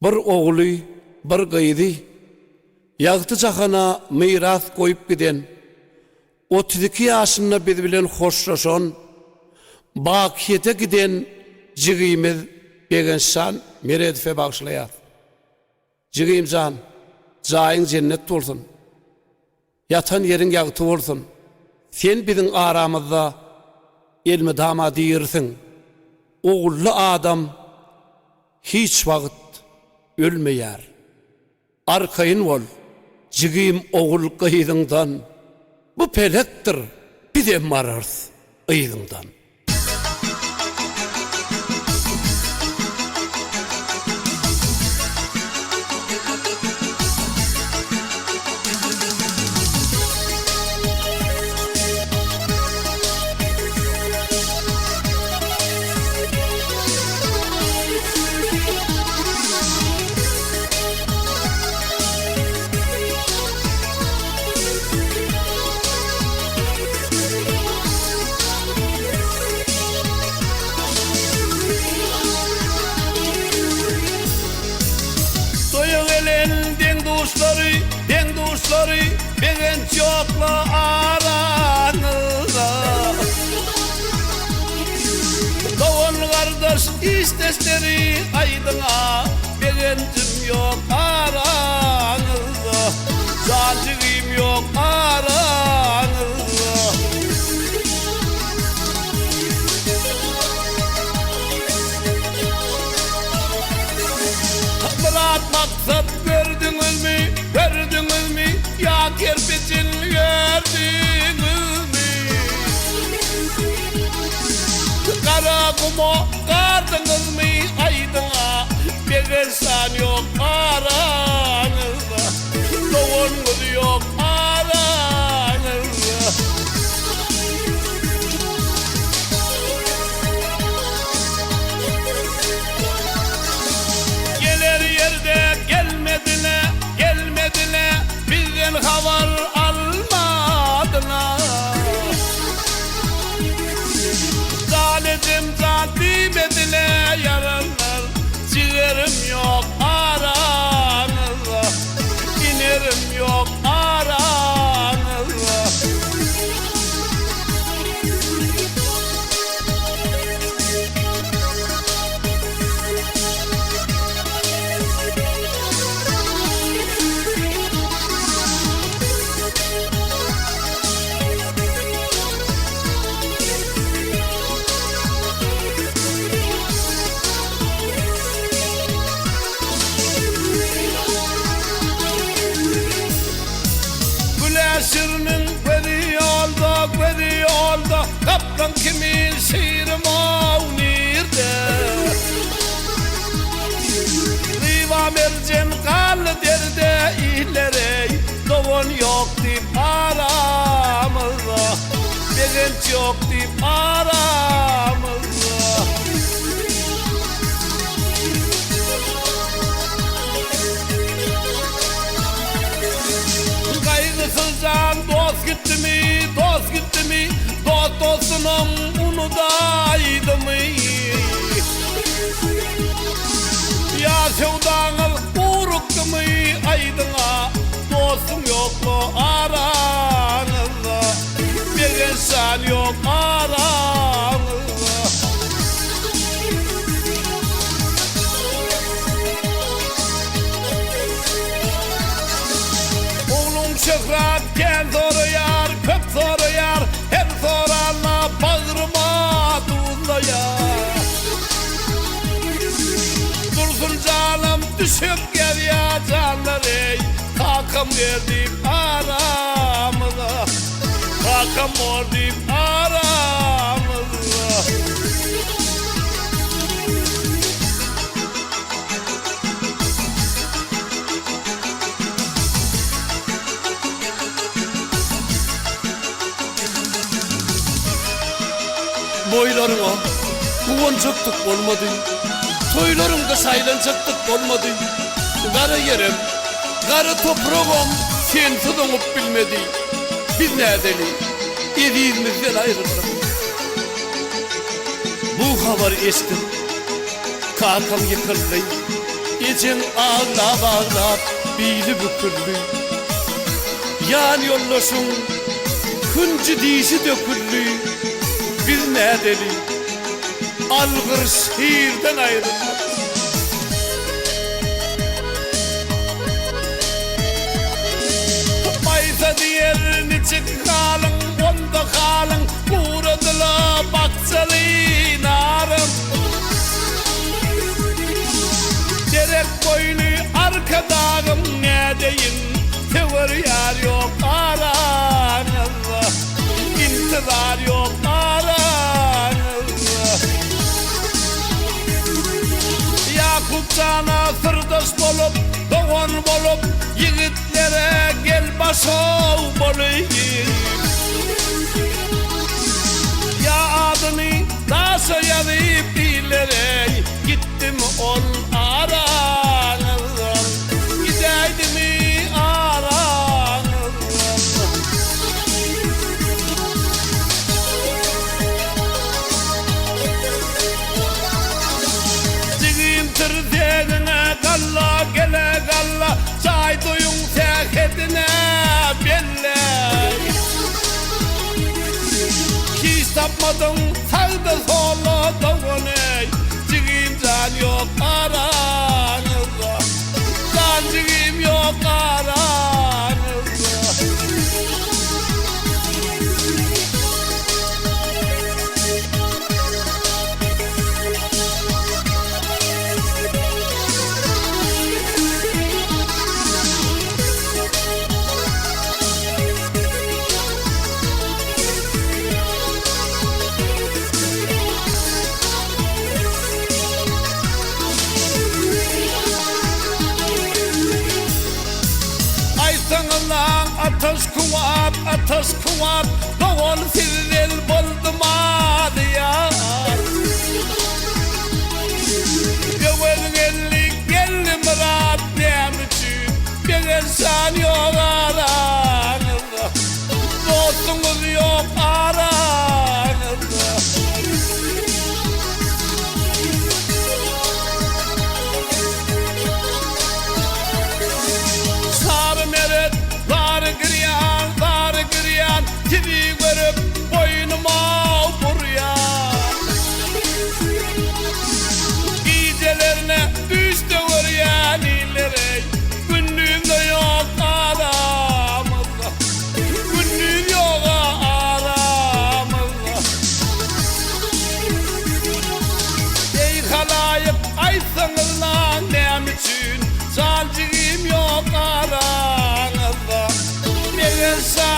Bir oğly, bir gyzy, ýagty jahana miras goýup giden, 32 ýaşynda biz bilen hoşlaşan, bakiyete giden jigimiz Begenşan Meredif'e bagşlaýar. Jigimjan, jaýyň cennet bolsun. Yatan ýeriň ýagty bolsun. Sen biziň aramyzda elmi dama diýirsiň. Oğully adam hiç wagt ölmeýär. Arkaýyn bol, jigim oğul gyýdyňdan. Bu pelekdir, bize marars ýygyňdan. Den dostları begen çokla aranıza. Doğan kardeş istesleri aydına, begencim yok aranıza. Cancığım yok aranıza. Murat maksat gördünüz mü? Gördünüz mü? Ya kirpicin gördünüz mü? Kara kumu kardınız mı? Aydın'a Begenşan yok aranızda. Doğunuz yok aranızda. Gelir yerde gelmediler, bizden haber almadılar. Zaledim zalim ediler yaranlar, ciğerim yok aranızda, inerim yok aranızda. Şirinin gözi yolda, kaptan kimin şiirim ownirde. Riva mercem kallı derde ihlere, doğun yok dip aramızda, begenç yok dip aramızda. Kaygısızcan dost gitti mi, dost dostunun unudaydı mı? Ya sevdanıl uğruktu mu aydına, dostum yok mu aranızda, Begenşan yok aranızda. Şöhret gel soruyor, köp soruyor, her soranla bağrıma tuzlayar. Dursun canım düşüp gel ya canlar ey, takım verdim aramıza, takım verdim aramıza. Boylarına kuvancaktık olmadı, toylarımda saylancaktık olmadı. Kara yerim, kara toprağım sen tutunup bilmedi. Biz nedeni eviğimizden ayrıldık. Bu haber estim, kakam yıkıldı, İçin ağlap ağlap beyli büküllü. Yan yollasın küncü dişi döküllü. Bir ne deli algır şiirden ayrılmaz. Maysa diyerini çık kalın, onda kalın, uğradıla baksalı narım. Derek boylu arkadağım ne deyin, tevır yar yok aranızda, intizar yok aranızda. Yakup sana sırdaş bolup, doğan bolup, yiğitlere gel başov bolayım. Ya adını da soyadı bilere gittim ol aranızdan, gideydi mi aranızdan. Digim tırdeğine galla gele galla, çay duyun teketine belle. Hiç tapmadım sağda sola doğaney, cigim can yok aranızda, can cigim yok aranızda. Aysanılan ateş kuvat, doğan sizler buldum adiyar. Gövel gellik geldi murat dem için, bir insan yok aranızda, dostunuz yok aranızda. Sarı meret dar gıryan, tibi görüp boynuma vuruyan. Gecelerine düştü vuruyan illere, günlüğümde yok aramızda, günlüğüm yok aramızda. Ey halayık aysanız lan nem için, salcığım yok aranızda. Bir insan